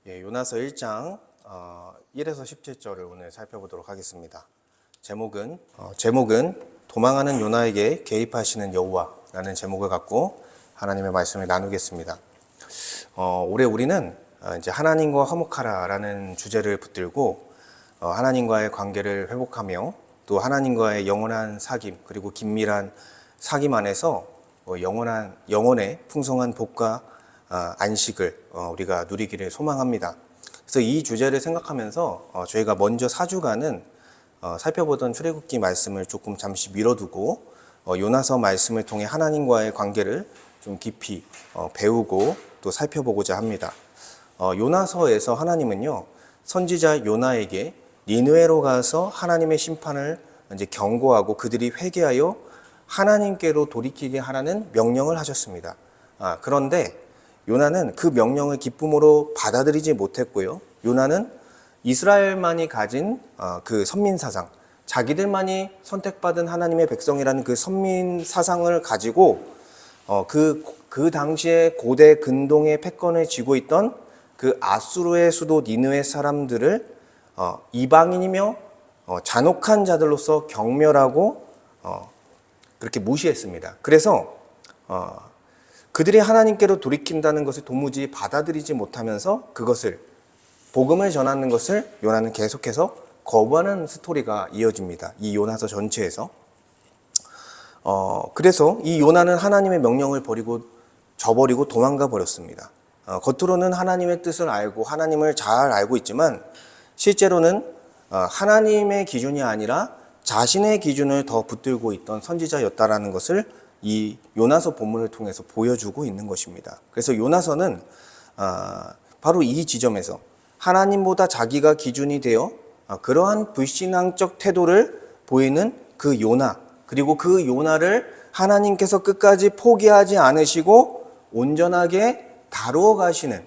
요나서 1장 1에서 17절을 오늘 살펴보도록 하겠습니다. 제목은 도망하는 요나에게 개입하시는 여호와라는 제목을 갖고 하나님의 말씀을 나누겠습니다. 올해 우리는 이제 하나님과 화목하라라는 주제를 붙들고 하나님과의 관계를 회복하며 또 하나님과의 영원한 사귐 그리고 긴밀한 사귐 안에서 영혼의 풍성한 복과 안식을 우리가 누리기를 소망합니다. 그래서 이 주제를 생각하면서 저희가 먼저 4주간은 살펴보던 출애굽기 말씀을 조금 잠시 미뤄두고 요나서 말씀을 통해 하나님과의 관계를 좀 깊이 배우고 또 살펴보고자 합니다. 요나서에서 하나님은요, 선지자 요나에게 니느웨로 가서 하나님의 심판을 이제 경고하고 그들이 회개하여 하나님께로 돌이키게 하라는 명령을 하셨습니다. 그런데 요나는 그 명령을 기쁨으로 받아들이지 못했고요. 요나는 이스라엘만이 가진 그 선민사상, 자기들만이 선택받은 하나님의 백성이라는 그 선민사상을 가지고 그 당시에 고대 근동의 패권을 쥐고 있던 그 아수르의 수도 니느웨 사람들을 이방인이며 잔혹한 자들로서 경멸하고 그렇게 무시했습니다. 그래서 그들이 하나님께로 돌이킨다는 것을 도무지 받아들이지 못하면서 그것을 복음을 전하는 것을 요나는 계속해서 거부하는 스토리가 이어집니다. 이 요나서 전체에서. 그래서 이 요나는 하나님의 명령을 저버리고 도망가 버렸습니다. 겉으로는 하나님의 뜻을 알고 하나님을 잘 알고 있지만 실제로는 하나님의 기준이 아니라 자신의 기준을 더 붙들고 있던 선지자였다라는 것을 이 요나서 본문을 통해서 보여주고 있는 것입니다. 그래서 요나서는 바로 이 지점에서 하나님보다 자기가 기준이 되어 그러한 불신앙적 태도를 보이는 그 요나, 그리고 그 요나를 하나님께서 끝까지 포기하지 않으시고 온전하게 다루어 가시는,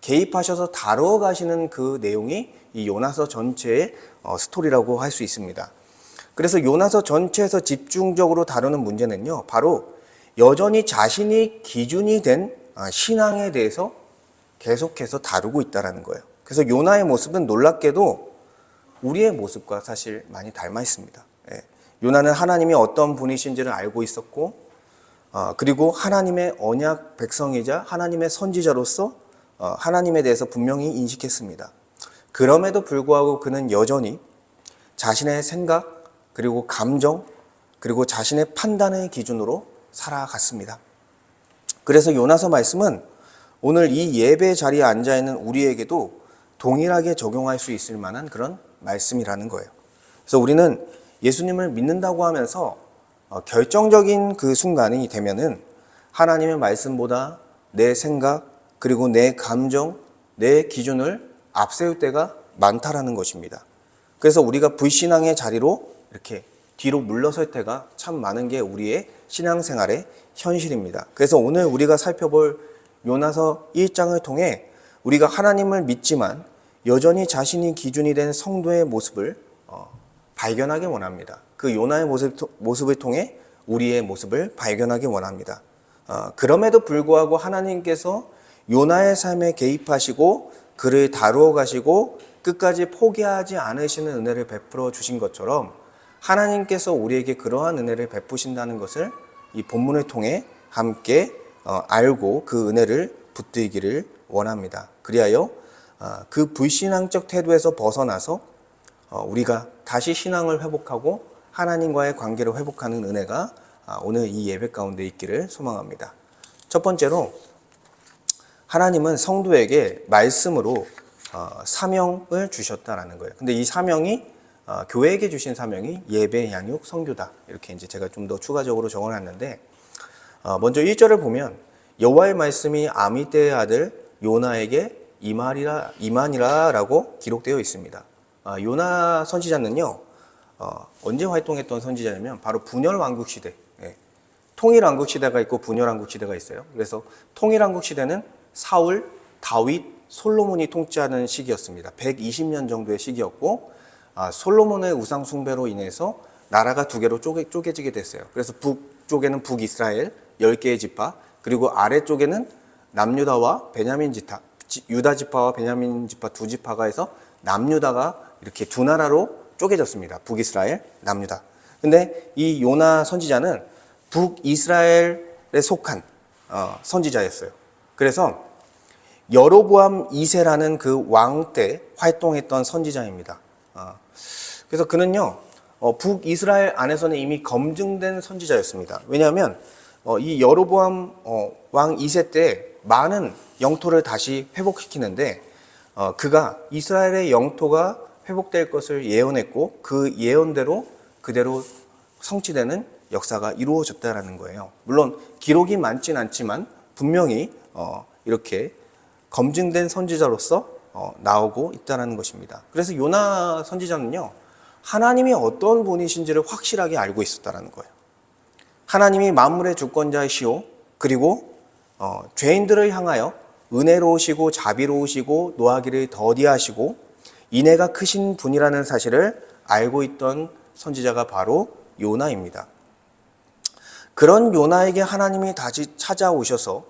개입하셔서 다루어 가시는 그 내용이 이 요나서 전체의 스토리라고 할 수 있습니다. 그래서 요나서 전체에서 집중적으로 다루는 문제는요, 바로 여전히 자신이 기준이 된 신앙에 대해서 계속해서 다루고 있다는 거예요. 그래서 요나의 모습은 놀랍게도 우리의 모습과 사실 많이 닮아 있습니다. 요나는 하나님이 어떤 분이신지를 알고 있었고, 그리고 하나님의 언약 백성이자 하나님의 선지자로서 하나님에 대해서 분명히 인식했습니다. 그럼에도 불구하고 그는 여전히 자신의 생각, 그리고 감정, 그리고 자신의 판단의 기준으로 살아갔습니다. 그래서 요나서 말씀은 오늘 이 예배 자리에 앉아있는 우리에게도 동일하게 적용할 수 있을 만한 그런 말씀이라는 거예요. 그래서 우리는 예수님을 믿는다고 하면서 결정적인 그 순간이 되면은 하나님의 말씀보다 내 생각, 그리고 내 감정, 내 기준을 앞세울 때가 많다라는 것입니다. 그래서 우리가 불신앙의 자리로 이렇게 뒤로 물러설 때가 참 많은 게 우리의 신앙생활의 현실입니다. 그래서 오늘 우리가 살펴볼 요나서 1장을 통해 우리가 하나님을 믿지만 여전히 자신이 기준이 된 성도의 모습을 발견하기 원합니다. 그 요나의 모습을 통해 우리의 모습을 발견하기 원합니다. 그럼에도 불구하고 하나님께서 요나의 삶에 개입하시고 그를 다루어 가시고 끝까지 포기하지 않으시는 은혜를 베풀어 주신 것처럼 하나님께서 우리에게 그러한 은혜를 베푸신다는 것을 이 본문을 통해 함께 알고 그 은혜를 붙들기를 원합니다. 그리하여 그 불신앙적 태도에서 벗어나서 우리가 다시 신앙을 회복하고 하나님과의 관계를 회복하는 은혜가 오늘 이 예배 가운데 있기를 소망합니다. 첫 번째로 하나님은 성도에게 말씀으로 사명을 주셨다라는 거예요. 근데 이 사명이 교회에게 주신 사명이 예배, 양육, 선교다. 이렇게 이제 제가 좀 더 추가적으로 적어놨는데, 먼저 1절을 보면 여호와의 말씀이 아미떼의 아들 요나에게 임하니라라고 기록되어 있습니다. 요나 선지자는요, 언제 활동했던 선지자냐면 바로 분열왕국 시대, 통일왕국 시대가 있고 분열왕국 시대가 있어요. 그래서 통일왕국 시대는 사울, 다윗, 솔로몬이 통치하는 시기였습니다. 120년 정도의 시기였고, 솔로몬의 우상 숭배로 인해서 나라가 두 개로 쪼개지게 됐어요. 그래서 북쪽에는 북이스라엘 10개의 지파, 그리고 아래쪽에는 남유다와 베냐민 유다 지파와 베냐민 지파 두 지파가 해서 남유다가 이렇게 두 나라로 쪼개졌습니다. 북이스라엘, 남유다. 근데 이 요나 선지자는 북이스라엘에 속한 선지자였어요. 그래서 여로보암 2세라는 그 왕 때 활동했던 선지자입니다. 그래서 그는요, 북이스라엘 안에서는 이미 검증된 선지자였습니다. 왜냐하면 이 여로보암 왕 2세 때 많은 영토를 다시 회복시키는데 그가 이스라엘의 영토가 회복될 것을 예언했고 그 예언대로 그대로 성취되는 역사가 이루어졌다라는 거예요. 물론 기록이 많진 않지만 분명히 이렇게 검증된 선지자로서 나오고 있다는 것입니다. 그래서 요나 선지자는요, 하나님이 어떤 분이신지를 확실하게 알고 있었다는 거예요. 하나님이 만물의 주권자이시오, 그리고 죄인들을 향하여 은혜로우시고 자비로우시고 노하기를 더디하시고 인애가 크신 분이라는 사실을 알고 있던 선지자가 바로 요나입니다. 그런 요나에게 하나님이 다시 찾아오셔서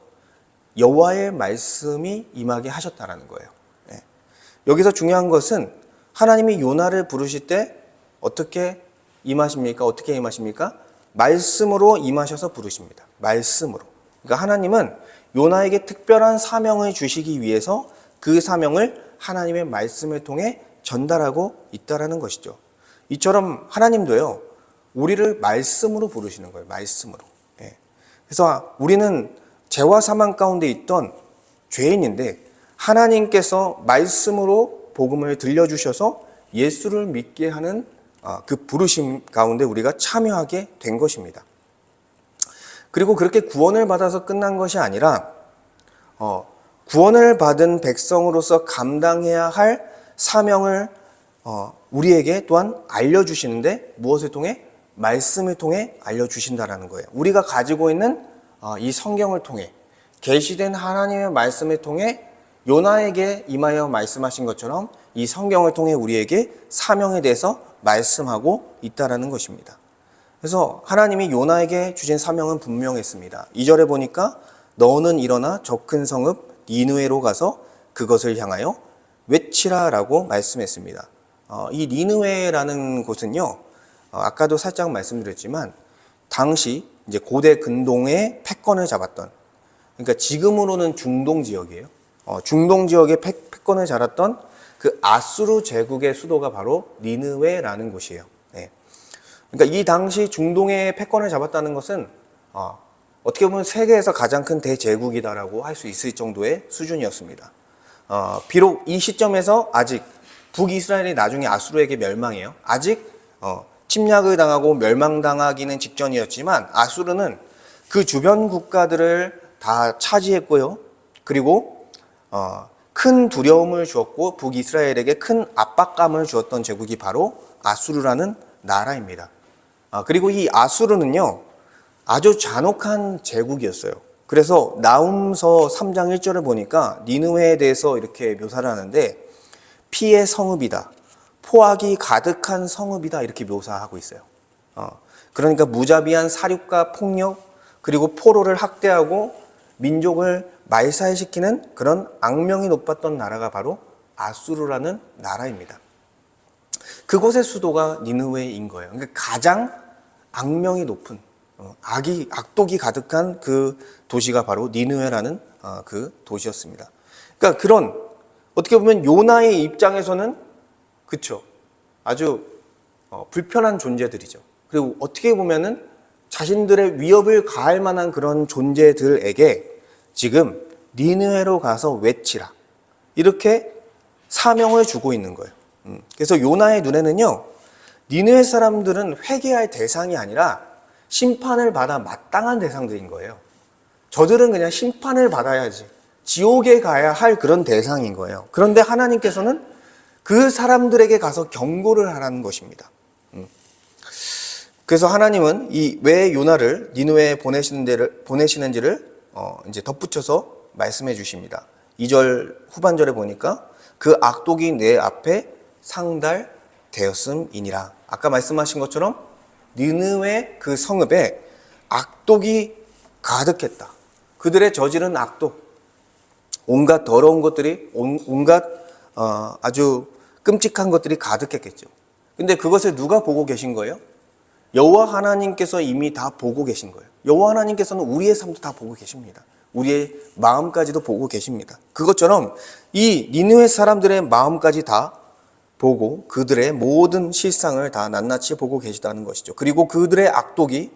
여호와의 말씀이 임하게 하셨다는 거예요. 여기서 중요한 것은 하나님이 요나를 부르실 때 어떻게 임하십니까? 어떻게 임하십니까? 말씀으로 임하셔서 부르십니다. 말씀으로. 그러니까 하나님은 요나에게 특별한 사명을 주시기 위해서 그 사명을 하나님의 말씀을 통해 전달하고 있다라는 것이죠. 이처럼 하나님도요, 우리를 말씀으로 부르시는 거예요. 말씀으로. 그래서 우리는 죄와 사망 가운데 있던 죄인인데 하나님께서 말씀으로 복음을 들려주셔서 예수를 믿게 하는 그 부르심 가운데 우리가 참여하게 된 것입니다. 그리고 그렇게 구원을 받아서 끝난 것이 아니라 구원을 받은 백성으로서 감당해야 할 사명을 우리에게 또한 알려주시는데 무엇을 통해? 말씀을 통해 알려주신다라는 거예요. 우리가 가지고 있는 이 성경을 통해 계시된 하나님의 말씀을 통해 요나에게 임하여 말씀하신 것처럼 이 성경을 통해 우리에게 사명에 대해서 말씀하고 있다라는 것입니다. 그래서 하나님이 요나에게 주신 사명은 분명했습니다. 2절에 보니까 너는 일어나 저 큰 성읍 니느웨로 가서 그것을 향하여 외치라라고 말씀했습니다. 이 니느웨라는 곳은요, 아까도 살짝 말씀드렸지만 당시 이제 고대 근동의 패권을 잡았던, 그러니까 지금으로는 중동 지역이에요. 중동 지역의 패권을 잡았던 그 아수르 제국의 수도가 바로 니느웨라는 곳이에요. 그러니까 이 당시 중동의 패권을 잡았다는 것은 어떻게 보면 세계에서 가장 큰 대제국이다라고 할 수 있을 정도의 수준이었습니다. 비록 이 시점에서 아직 북이스라엘이 나중에 아수르에게 멸망해요. 아직 침략을 당하고 멸망당하기는 직전이었지만 아수르는 그 주변 국가들을 다 차지했고요. 그리고 큰 두려움을 주었고 북이스라엘에게 큰 압박감을 주었던 제국이 바로 아수르라는 나라입니다. 그리고 이 아수르는요, 아주 잔혹한 제국이었어요. 그래서 나훔서 3장 1절을 보니까 니느웨에 대해서 이렇게 묘사를 하는데 피의 성읍이다, 포악이 가득한 성읍이다 이렇게 묘사하고 있어요. 그러니까 무자비한 사륙과 폭력, 그리고 포로를 학대하고 민족을 말살시키는 그런 악명이 높았던 나라가 바로 아수르라는 나라입니다. 그곳의 수도가 니느웨인 거예요. 그러니까 가장 악명이 높은 악독이 가득한 그 도시가 바로 니느웨라는 그 도시였습니다. 그러니까 그런 어떻게 보면 요나의 입장에서는 그쵸, 아주 불편한 존재들이죠. 그리고 어떻게 보면은 자신들의 위협을 가할 만한 그런 존재들에게 지금 니느웨로 가서 외치라 이렇게 사명을 주고 있는 거예요. 그래서 요나의 눈에는요, 니느웨 사람들은 회개할 대상이 아니라 심판을 받아 마땅한 대상들인 거예요. 저들은 그냥 심판을 받아야지, 지옥에 가야 할 그런 대상인 거예요. 그런데 하나님께서는 그 사람들에게 가서 경고를 하라는 것입니다. 그래서 하나님은 왜 요나를 니느웨에 보내시는지를 이제 덧붙여서 말씀해 주십니다. 2절 후반절에 보니까 그 악독이 내 앞에 상달되었음이니라. 아까 말씀하신 것처럼 니느웨 그 성읍에 악독이 가득했다. 그들의 저지른 악독, 온갖 더러운 것들이, 온갖 아주 끔찍한 것들이 가득했겠죠. 근데 그것을 누가 보고 계신 거예요? 여호와 하나님께서 이미 다 보고 계신 거예요. 여호와 하나님께서는 우리의 삶도 다 보고 계십니다. 우리의 마음까지도 보고 계십니다. 그것처럼 이 니느웨 사람들의 마음까지 다 보고 그들의 모든 실상을 다 낱낱이 보고 계시다는 것이죠. 그리고 그들의 악독이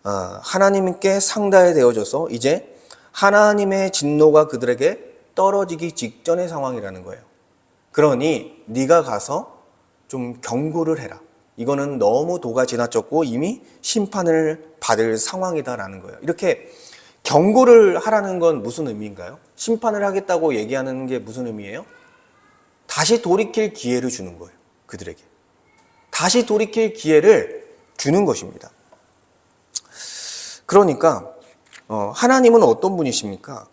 하나님께 상달되어져서 이제 하나님의 진노가 그들에게 떨어지기 직전의 상황이라는 거예요. 그러니 네가 가서 좀 경고를 해라. 이거는 너무 도가 지나쳤고 이미 심판을 받을 상황이다라는 거예요. 이렇게 경고를 하라는 건 무슨 의미인가요? 심판을 하겠다고 얘기하는 게 무슨 의미예요? 다시 돌이킬 기회를 주는 거예요. 그들에게. 다시 돌이킬 기회를 주는 것입니다. 그러니까 하나님은 어떤 분이십니까?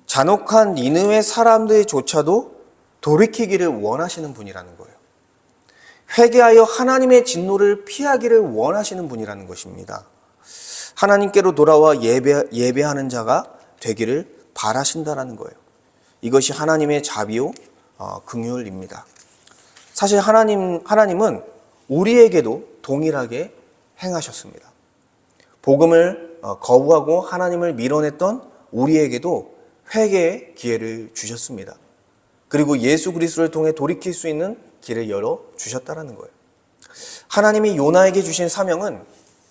잔혹한 니느웨 사람들조차도 돌이키기를 원하시는 분이라는 거예요. 회개하여 하나님의 진노를 피하기를 원하시는 분이라는 것입니다. 하나님께로 돌아와 예배하는 자가 되기를 바라신다라는 거예요. 이것이 하나님의 자비요 긍휼입니다. 사실 하나님은 우리에게도 동일하게 행하셨습니다. 복음을 거부하고 하나님을 밀어냈던 우리에게도 회개의 기회를 주셨습니다. 그리고 예수 그리스도를 통해 돌이킬 수 있는 길을 열어 주셨다라는 거예요. 하나님이 요나에게 주신 사명은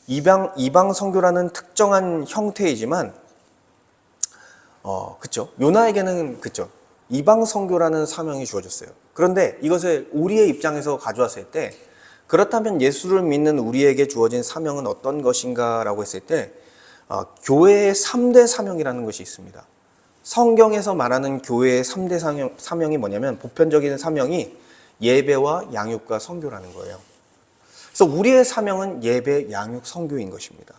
이방 선교라는 특정한 형태이지만, 그쵸? 요나에게는 그쵸? 이방 선교라는 사명이 주어졌어요. 그런데 이것을 우리의 입장에서 가져왔을 때, 그렇다면 예수를 믿는 우리에게 주어진 사명은 어떤 것인가라고 했을 때, 교회의 3대 사명이라는 것이 있습니다. 성경에서 말하는 교회의 3대 사명이 뭐냐면, 보편적인 사명이 예배와 양육과 선교라는 거예요. 그래서 우리의 사명은 예배, 양육, 선교인 것입니다.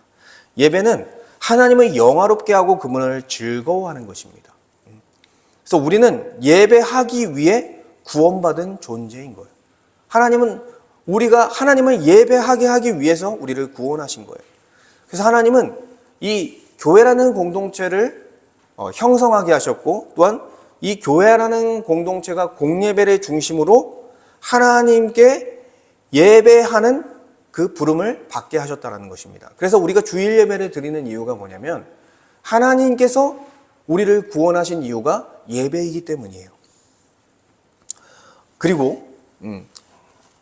예배는 하나님을 영화롭게 하고 그분을 즐거워하는 것입니다. 그래서 우리는 예배하기 위해 구원받은 존재인 거예요. 하나님은 우리가 하나님을 예배하게 하기 위해서 우리를 구원하신 거예요. 그래서 하나님은 이 교회라는 공동체를 형성하게 하셨고, 또한 이 교회라는 공동체가 공예배를 중심으로 하나님께 예배하는 그 부름을 받게 하셨다는 것입니다. 그래서 우리가 주일 예배를 드리는 이유가 뭐냐면 하나님께서 우리를 구원하신 이유가 예배이기 때문이에요. 그리고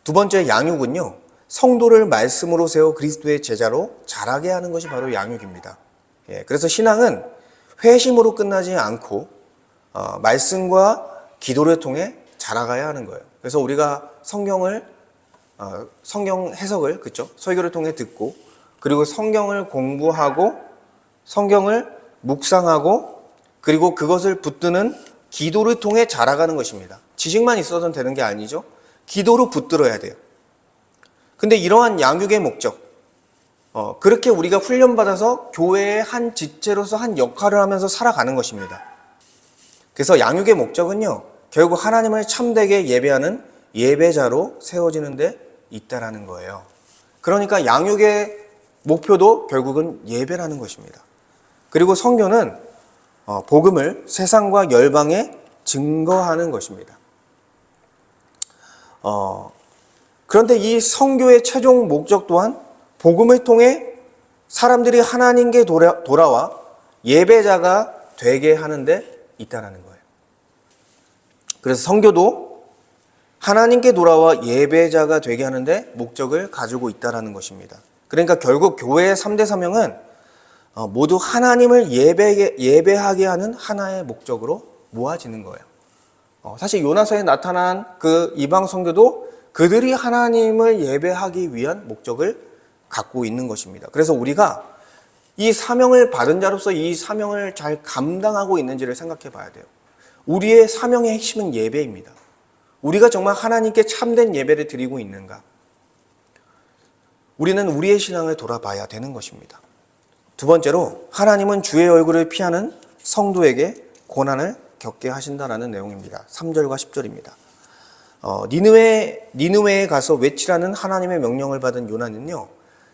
두 번째 양육은요, 성도를 말씀으로 세워 그리스도의 제자로 자라게 하는 것이 바로 양육입니다. 그래서 신앙은 회심으로 끝나지 않고 말씀과 기도를 통해 자라가야 하는 거예요. 그래서 우리가 성경 해석을, 그쵸? 설교를 통해 듣고, 그리고 성경을 공부하고, 성경을 묵상하고, 그리고 그것을 붙드는 기도를 통해 자라가는 것입니다. 지식만 있어서는 되는 게 아니죠. 기도로 붙들어야 돼요. 근데 이러한 양육의 목적, 그렇게 우리가 훈련받아서 교회의 한 지체로서 한 역할을 하면서 살아가는 것입니다. 그래서 양육의 목적은요, 결국 하나님을 참되게 예배하는 예배자로 세워지는 데 있다라는 거예요. 그러니까 양육의 목표도 결국은 예배라는 것입니다. 그리고 선교는 복음을 세상과 열방에 증거하는 것입니다. 그런데 이 선교의 최종 목적 또한 복음을 통해 사람들이 하나님께 돌아와 예배자가 되게 하는 데 있다라는 거예요. 그래서 선교도 하나님께 돌아와 예배자가 되게 하는데 목적을 가지고 있다라는 것입니다. 그러니까 결국 교회의 3대 사명은 모두 하나님을 예배하게 하는 하나의 목적으로 모아지는 거예요. 사실 요나서에 나타난 그 이방 선교도 그들이 하나님을 예배하기 위한 목적을 갖고 있는 것입니다. 그래서 우리가 이 사명을 받은 자로서 이 사명을 잘 감당하고 있는지를 생각해 봐야 돼요. 우리의 사명의 핵심은 예배입니다. 우리가 정말 하나님께 참된 예배를 드리고 있는가? 우리는 우리의 신앙을 돌아봐야 되는 것입니다. 두 번째로, 하나님은 주의 얼굴을 피하는 성도에게 고난을 겪게 하신다라는 내용입니다. 3절과 10절입니다. 니느웨에 가서 외치라는 하나님의 명령을 받은 요나는요,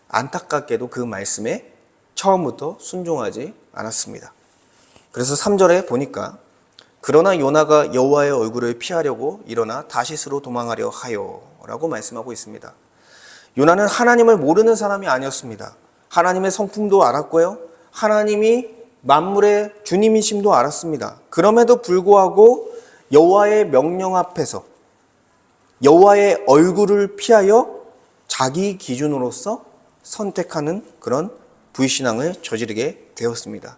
안타깝게도 그 말씀에 처음부터 순종하지 않았습니다. 그래서 3절에 보니까 그러나 요나가 여호와의 얼굴을 피하려고 일어나 다시스로 도망하려 하여 라고 말씀하고 있습니다. 요나는 하나님을 모르는 사람이 아니었습니다. 하나님의 성품도 알았고요. 하나님이 만물의 주님이심도 알았습니다. 그럼에도 불구하고 여호와의 명령 앞에서 여호와의 얼굴을 피하여 자기 기준으로서 선택하는 그런 불신앙을 저지르게 되었습니다.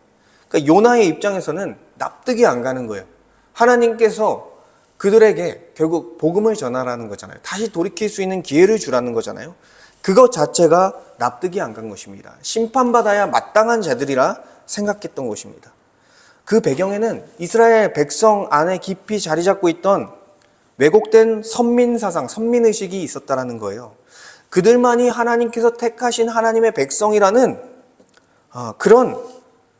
그러니까 요나의 입장에서는 납득이 안 가는 거예요. 하나님께서 그들에게 결국 복음을 전하라는 거잖아요. 다시 돌이킬 수 있는 기회를 주라는 거잖아요. 그것 자체가 납득이 안 간 것입니다. 심판받아야 마땅한 자들이라 생각했던 것입니다. 그 배경에는 이스라엘 백성 안에 깊이 자리 잡고 있던 왜곡된 선민사상, 선민의식이 있었다는 거예요. 그들만이 하나님께서 택하신 하나님의 백성이라는 그런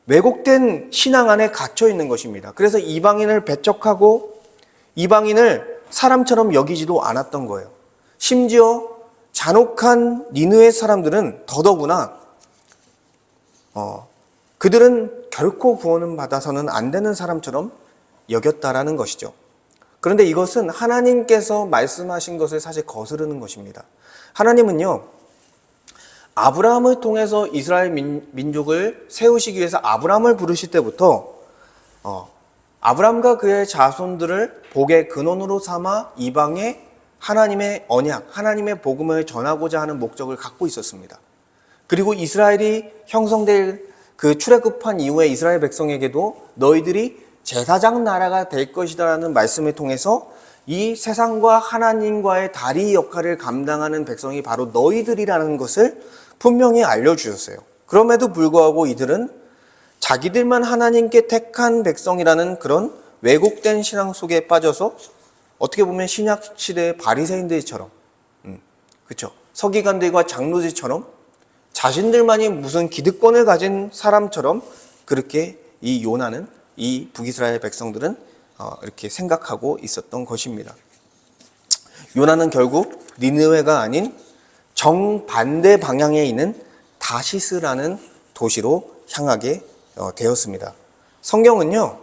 왜곡된 신앙 안에 갇혀 있는 것입니다. 그래서 이방인을 배척하고 이방인을 사람처럼 여기지도 않았던 거예요. 심지어 잔혹한 니느웨 사람들은 더더구나 그들은 결코 구원을 받아서는 안 되는 사람처럼 여겼다라는 것이죠. 그런데 이것은 하나님께서 말씀하신 것을 사실 거스르는 것입니다. 하나님은요, 아브라함을 통해서 이스라엘 민족을 세우시기 위해서 아브라함을 부르실 때부터 아브라함과 그의 자손들을 복의 근원으로 삼아 이방에 하나님의 언약, 하나님의 복음을 전하고자 하는 목적을 갖고 있었습니다. 그리고 이스라엘이 형성될 그 출애굽한 이후에 이스라엘 백성에게도 너희들이 제사장 나라가 될 것이다라는 말씀을 통해서 이 세상과 하나님과의 다리 역할을 감당하는 백성이 바로 너희들이라는 것을 분명히 알려주셨어요. 그럼에도 불구하고 이들은 자기들만 하나님께 택한 백성이라는 그런 왜곡된 신앙 속에 빠져서 어떻게 보면 신약 시대의 바리새인들처럼, 그렇죠? 서기관들과 장로들처럼 자신들만이 무슨 기득권을 가진 사람처럼 그렇게 이 요나는 이 북이스라엘 백성들은 이렇게 생각하고 있었던 것입니다. 요나는 결국 니느웨가 아닌 정반대 방향에 있는 다시스라는 도시로 향하게 되었습니다. 성경은요,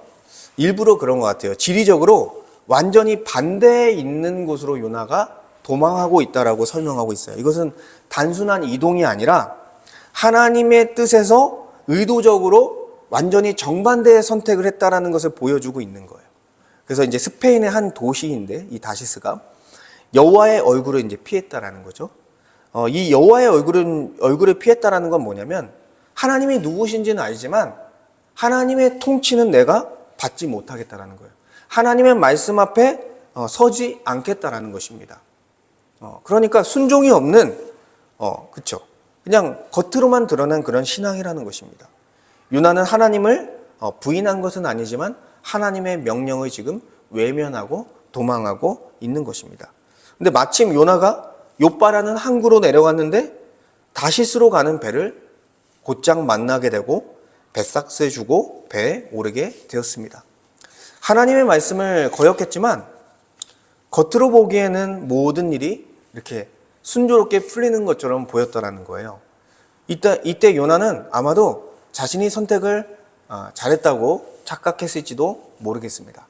일부러 그런 것 같아요. 지리적으로 완전히 반대에 있는 곳으로 요나가 도망하고 있다라고 설명하고 있어요. 이것은 단순한 이동이 아니라 하나님의 뜻에서 의도적으로 완전히 정반대의 선택을 했다라는 것을 보여주고 있는 거예요. 그래서 이제 스페인의 한 도시인데 이 다시스가 여호와의 얼굴을 이제 피했다라는 거죠. 이 여호와의 얼굴을 피했다라는 건 뭐냐면 하나님이 누구신지는 알지만 하나님의 통치는 내가 받지 못하겠다라는 거예요. 하나님의 말씀 앞에 서지 않겠다라는 것입니다. 그러니까 순종이 없는 그렇죠. 그냥 겉으로만 드러난 그런 신앙이라는 것입니다. 요나는 하나님을 부인한 것은 아니지만 하나님의 명령을 지금 외면하고 도망하고 있는 것입니다. 근데 마침 요나가 욥바라는 항구로 내려갔는데 다시스로 가는 배를 곧장 만나게 되고 뱃삭스에 주고 배에 오르게 되었습니다. 하나님의 말씀을 거역했지만 겉으로 보기에는 모든 일이 이렇게 순조롭게 풀리는 것처럼 보였다는 거예요. 이때 요나는 아마도 자신이 선택을 잘했다고 착각했을지도 모르겠습니다.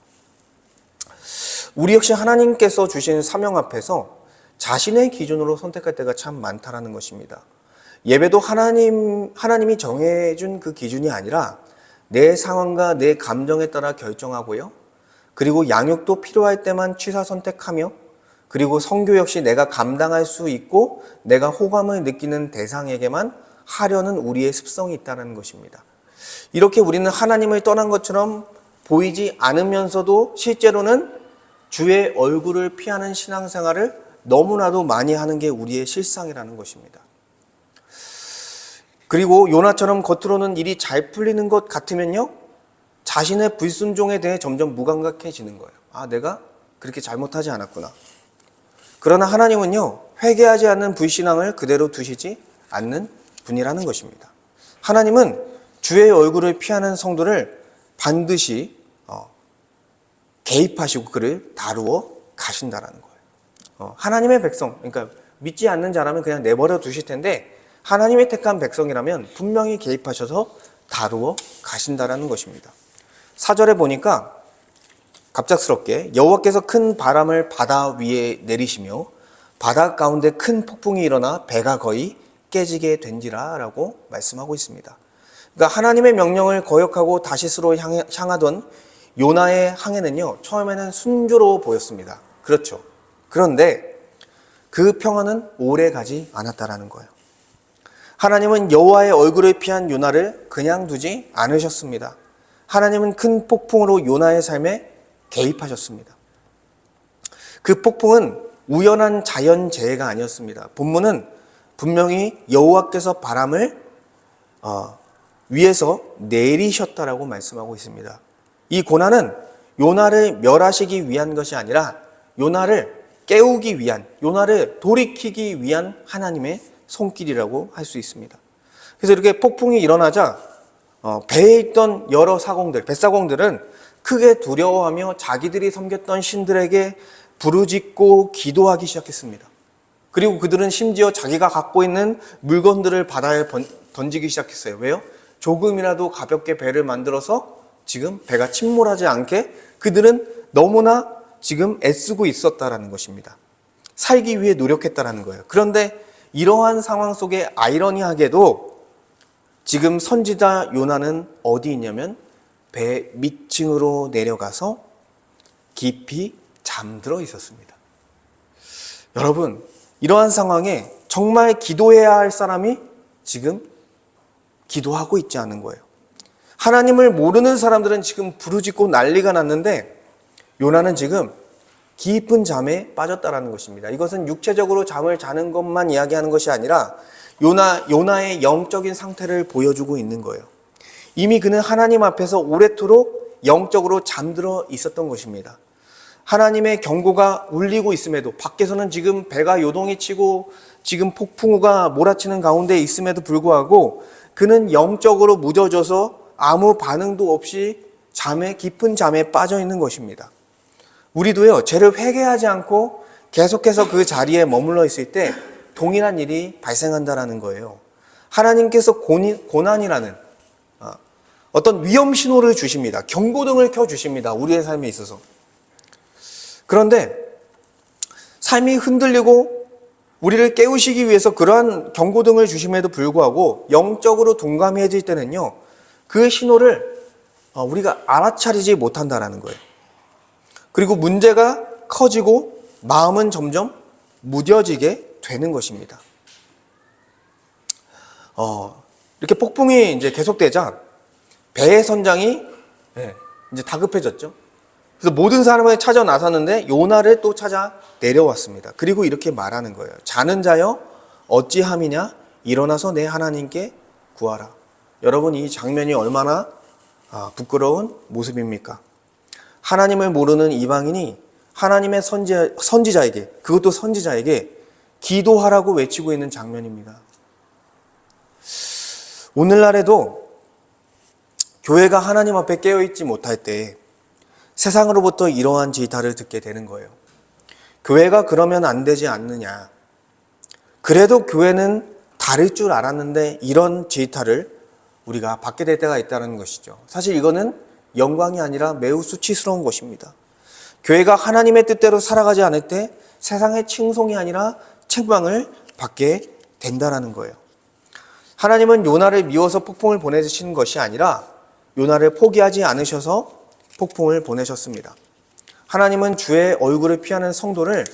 우리 역시 하나님께서 주신 사명 앞에서 자신의 기준으로 선택할 때가 참 많다라는 것입니다. 예배도 하나님이 정해준 그 기준이 아니라 내 상황과 내 감정에 따라 결정하고요. 그리고 양육도 필요할 때만 취사 선택하며 그리고 선교 역시 내가 감당할 수 있고 내가 호감을 느끼는 대상에게만 하려는 우리의 습성이 있다는 것입니다. 이렇게 우리는 하나님을 떠난 것처럼 보이지 않으면서도 실제로는 주의 얼굴을 피하는 신앙생활을 너무나도 많이 하는 게 우리의 실상이라는 것입니다. 그리고 요나처럼 겉으로는 일이 잘 풀리는 것 같으면요, 자신의 불순종에 대해 점점 무감각해지는 거예요. 아, 내가 그렇게 잘못하지 않았구나. 그러나 하나님은요, 회개하지 않는 불신앙을 그대로 두시지 않는 분이라는 것입니다. 하나님은 주의 얼굴을 피하는 성도를 반드시 개입하시고 그를 다루어 가신다라는 거예요. 하나님의 백성, 그러니까 믿지 않는 자라면 그냥 내버려 두실 텐데 하나님의 택한 백성이라면 분명히 개입하셔서 다루어 가신다라는 것입니다. 4절에 보니까 갑작스럽게 여호와께서 큰 바람을 바다 위에 내리시며 바다 가운데 큰 폭풍이 일어나 배가 거의 깨지게 된지라 라고 말씀하고 있습니다. 그러니까 하나님의 명령을 거역하고 다시스로 향하던 요나의 항해는요, 처음에는 순조로워 보였습니다. 그렇죠. 그런데 그 평화는 오래 가지 않았다라는 거예요. 하나님은 여호와의 얼굴을 피한 요나를 그냥 두지 않으셨습니다. 하나님은 큰 폭풍으로 요나의 삶에 개입하셨습니다. 그 폭풍은 우연한 자연재해가 아니었습니다. 본문은 분명히 여호와께서 바람을 위에서 내리셨다라고 말씀하고 있습니다. 이 고난은 요나를 멸하시기 위한 것이 아니라 요나를 깨우기 위한, 요나를 돌이키기 위한 하나님의 손길이라고 할 수 있습니다. 그래서 이렇게 폭풍이 일어나자 배에 있던 여러 사공들, 뱃사공들은 크게 두려워하며 자기들이 섬겼던 신들에게 부르짖고 기도하기 시작했습니다. 그리고 그들은 심지어 자기가 갖고 있는 물건들을 바다에 던지기 시작했어요. 왜요? 조금이라도 가볍게 배를 만들어서 지금 배가 침몰하지 않게 그들은 너무나 지금 애쓰고 있었다라는 것입니다. 살기 위해 노력했다라는 거예요. 그런데 이러한 상황 속에 아이러니하게도 지금 선지자 요나는 어디 있냐면 배 밑층으로 내려가서 깊이 잠들어 있었습니다. 여러분, 이러한 상황에 정말 기도해야 할 사람이 지금 기도하고 있지 않은 거예요. 하나님을 모르는 사람들은 지금 부르짖고 난리가 났는데 요나는 지금 깊은 잠에 빠졌다라는 것입니다. 이것은 육체적으로 잠을 자는 것만 이야기하는 것이 아니라 요나의 영적인 상태를 보여주고 있는 거예요. 이미 그는 하나님 앞에서 오래도록 영적으로 잠들어 있었던 것입니다. 하나님의 경고가 울리고 있음에도 밖에서는 지금 배가 요동이 치고 지금 폭풍우가 몰아치는 가운데 있음에도 불구하고 그는 영적으로 무뎌져서 아무 반응도 없이 깊은 잠에 빠져 있는 것입니다. 우리도요, 죄를 회개하지 않고 계속해서 그 자리에 머물러 있을 때 동일한 일이 발생한다라는 거예요. 하나님께서 고난이라는 어떤 위험 신호를 주십니다. 경고등을 켜주십니다. 우리의 삶에 있어서. 그런데 삶이 흔들리고 우리를 깨우시기 위해서 그러한 경고등을 주심에도 불구하고 영적으로 둔감해질 때는요, 그 신호를 우리가 알아차리지 못한다라는 거예요. 그리고 문제가 커지고 마음은 점점 무뎌지게 되는 것입니다. 이렇게 폭풍이 이제 계속되자 배의 선장이 이제 다급해졌죠. 그래서 모든 사람을 찾아 나섰는데 요나를 또 찾아 내려왔습니다. 그리고 이렇게 말하는 거예요. 자는 자여 어찌함이냐, 일어나서 내 하나님께 구하라. 여러분, 이 장면이 얼마나 부끄러운 모습입니까? 하나님을 모르는 이방인이 하나님의 선지자에게, 그것도 선지자에게 기도하라고 외치고 있는 장면입니다. 오늘날에도 교회가 하나님 앞에 깨어있지 못할 때 세상으로부터 이러한 질타를 듣게 되는 거예요. 교회가 그러면 안 되지 않느냐. 그래도 교회는 다를 줄 알았는데 이런 질타를 우리가 받게 될 때가 있다는 것이죠. 사실 이거는 영광이 아니라 매우 수치스러운 것입니다. 교회가 하나님의 뜻대로 살아가지 않을 때 세상의 칭송이 아니라 책망을 받게 된다는 거예요. 하나님은 요나를 미워서 폭풍을 보내주시는 것이 아니라 요나를 포기하지 않으셔서 폭풍을 보내셨습니다. 하나님은 주의 얼굴을 피하는 성도를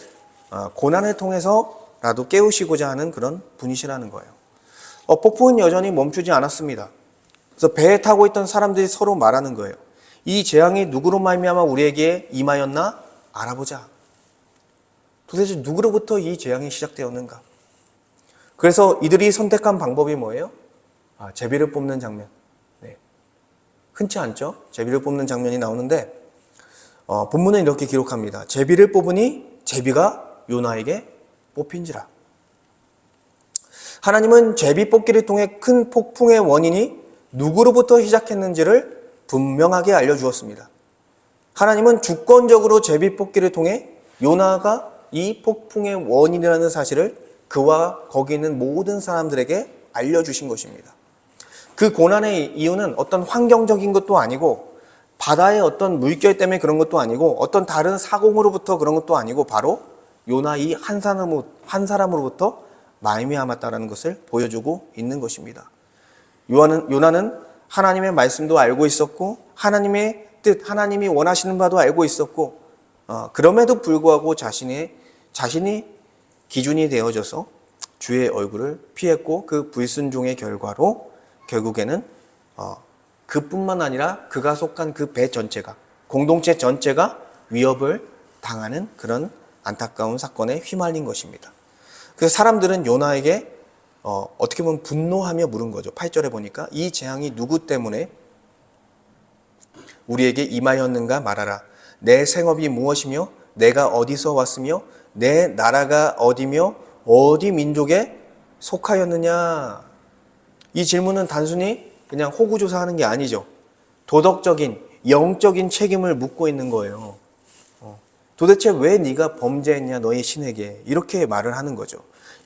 고난을 통해서라도 깨우시고자 하는 그런 분이시라는 거예요. 폭풍은 여전히 멈추지 않았습니다. 그래서 배에 타고 있던 사람들이 서로 말하는 거예요. 이 재앙이 누구로 말미암아 우리에게 임하였나 알아보자. 도대체 누구로부터 이 재앙이 시작되었는가? 그래서 이들이 선택한 방법이 뭐예요? 제비를 뽑는 장면. 네. 흔치 않죠? 제비를 뽑는 장면이 나오는데 본문은 이렇게 기록합니다. 제비를 뽑으니 제비가 요나에게 뽑힌지라. 하나님은 제비 뽑기를 통해 큰 폭풍의 원인이 누구로부터 시작했는지를 분명하게 알려주었습니다. 하나님은 주권적으로 제비 뽑기를 통해 요나가 이 폭풍의 원인이라는 사실을 그와 거기 있는 모든 사람들에게 알려주신 것입니다. 그 고난의 이유는 어떤 환경적인 것도 아니고 바다의 어떤 물결 때문에 그런 것도 아니고 어떤 다른 사공으로부터 그런 것도 아니고 바로 요나 이 한 사람으로부터 말미암았다라는 것을 보여주고 있는 것입니다. 요나는 하나님의 말씀도 알고 있었고 하나님의 뜻, 하나님이 원하시는 바도 알고 있었고 그럼에도 불구하고 자신이 기준이 되어져서 주의 얼굴을 피했고 그 불순종의 결과로 결국에는 그뿐만 아니라 그가 속한 그 배 전체가 공동체 전체가 위협을 당하는 그런 안타까운 사건에 휘말린 것입니다. 그래서 사람들은 요나에게 어떻게 보면 분노하며 물은 거죠. 8절에 보니까 이 재앙이 누구 때문에 우리에게 임하였는가 말하라. 내 생업이 무엇이며 내가 어디서 왔으며 내 나라가 어디며 어디 민족에 속하였느냐. 이 질문은 단순히 그냥 호구조사하는 게 아니죠. 도덕적인 영적인 책임을 묻고 있는 거예요. 도대체 왜 네가 범죄했냐 너의 신에게 이렇게 말을 하는 거죠.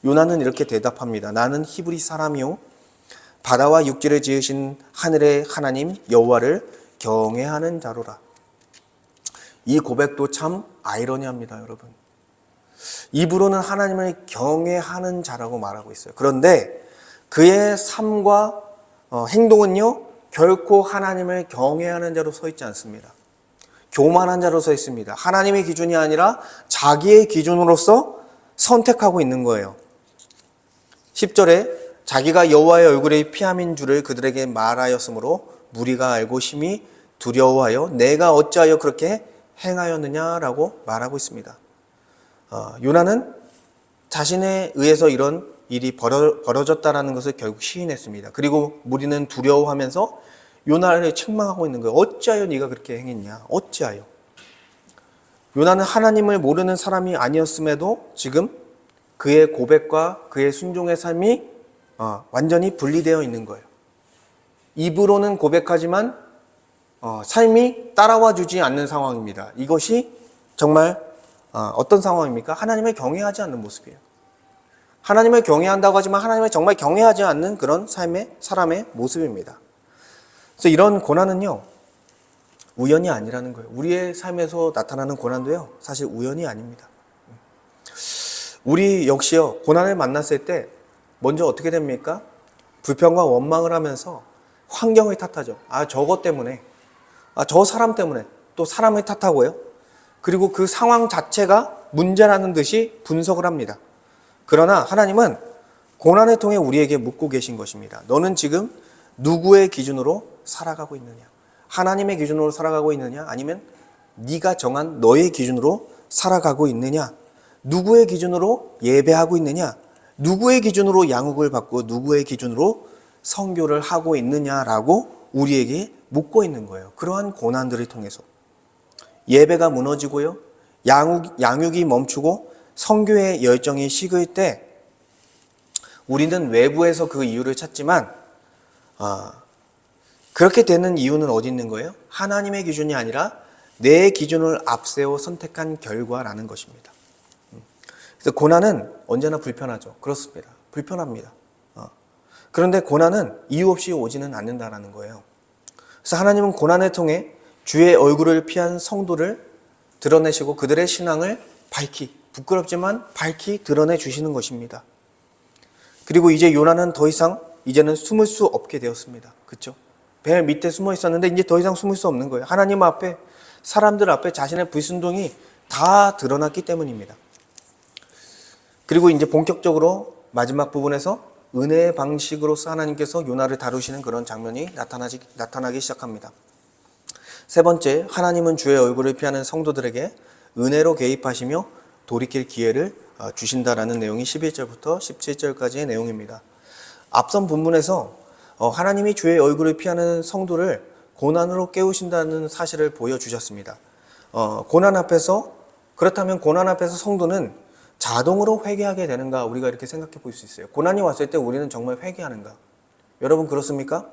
요나는 이렇게 대답합니다. 나는 히브리 사람이요 바다와 육지를 지으신 하늘의 하나님 여호와를 경외하는 자로라. 이 고백도 참 아이러니합니다, 여러분. 입으로는 하나님을 경외하는 자라고 말하고 있어요. 그런데 그의 삶과 행동은요 결코 하나님을 경외하는 자로 서 있지 않습니다. 교만한 자로 서 있습니다. 하나님의 기준이 아니라 자기의 기준으로서 선택하고 있는 거예요. 10절에 자기가 여호와의 얼굴에 피함인 줄을 그들에게 말하였으므로 무리가 알고 심히 두려워하여 내가 어찌하여 그렇게 행하였느냐라고 말하고 있습니다. 요나는 자신에 의해서 이런 일이 벌어졌다라는 것을 결국 시인했습니다. 그리고 무리는 두려워하면서 요나를 책망하고 있는 거예요. 어찌하여 네가 그렇게 행했냐? 어찌하여? 요나는 하나님을 모르는 사람이 아니었음에도 지금 그의 고백과 그의 순종의 삶이 완전히 분리되어 있는 거예요. 입으로는 고백하지만 삶이 따라와 주지 않는 상황입니다. 이것이 정말 어떤 상황입니까? 하나님을 경외하지 않는 모습이에요. 하나님을 경외한다고 하지만 하나님을 정말 경외하지 않는 그런 사람의 모습입니다. 그래서 이런 고난은요, 우연이 아니라는 거예요. 우리의 삶에서 나타나는 고난도요, 사실 우연이 아닙니다. 우리 역시요, 고난을 만났을 때 먼저 어떻게 됩니까? 불평과 원망을 하면서 환경을 탓하죠. 저것 때문에, 저 사람 때문에, 또 사람을 탓하고요. 그리고 그 상황 자체가 문제라는 듯이 분석을 합니다. 그러나 하나님은 고난을 통해 우리에게 묻고 계신 것입니다. 너는 지금 누구의 기준으로 살아가고 있느냐? 하나님의 기준으로 살아가고 있느냐? 아니면 네가 정한 너의 기준으로 살아가고 있느냐? 누구의 기준으로 예배하고 있느냐? 누구의 기준으로 양육을 받고 누구의 기준으로 선교를 하고 있느냐라고 우리에게 묻고 있는 거예요. 그러한 고난들을 통해서 예배가 무너지고요, 양육이 멈추고 선교의 열정이 식을 때 우리는 외부에서 그 이유를 찾지만 그렇게 되는 이유는 어디 있는 거예요? 하나님의 기준이 아니라 내 기준을 앞세워 선택한 결과라는 것입니다. 그래서 고난은 언제나 불편하죠. 그렇습니다. 불편합니다. 그런데 고난은 이유 없이 오지는 않는다라는 거예요. 그래서 하나님은 고난을 통해 주의 얼굴을 피한 성도를 드러내시고 그들의 신앙을 부끄럽지만 밝히 드러내 주시는 것입니다. 그리고 이제 요나는 더 이상 이제는 숨을 수 없게 되었습니다. 그렇죠? 배 밑에 숨어 있었는데 이제 더 이상 숨을 수 없는 거예요. 하나님 앞에, 사람들 앞에 자신의 불순종이 다 드러났기 때문입니다. 그리고 이제 본격적으로 마지막 부분에서 은혜의 방식으로서 하나님께서 요나를 다루시는 그런 장면이 나타나기 시작합니다. 세 번째, 하나님은 주의 얼굴을 피하는 성도들에게 은혜로 개입하시며 돌이킬 기회를 주신다라는 내용이 11절부터 17절까지의 내용입니다. 앞선 본문에서 하나님이 주의 얼굴을 피하는 성도를 고난으로 깨우신다는 사실을 보여주셨습니다. 그렇다면 고난 앞에서 성도는 자동으로 회개하게 되는가? 우리가 이렇게 생각해 볼 수 있어요. 고난이 왔을 때 우리는 정말 회개하는가? 여러분 그렇습니까?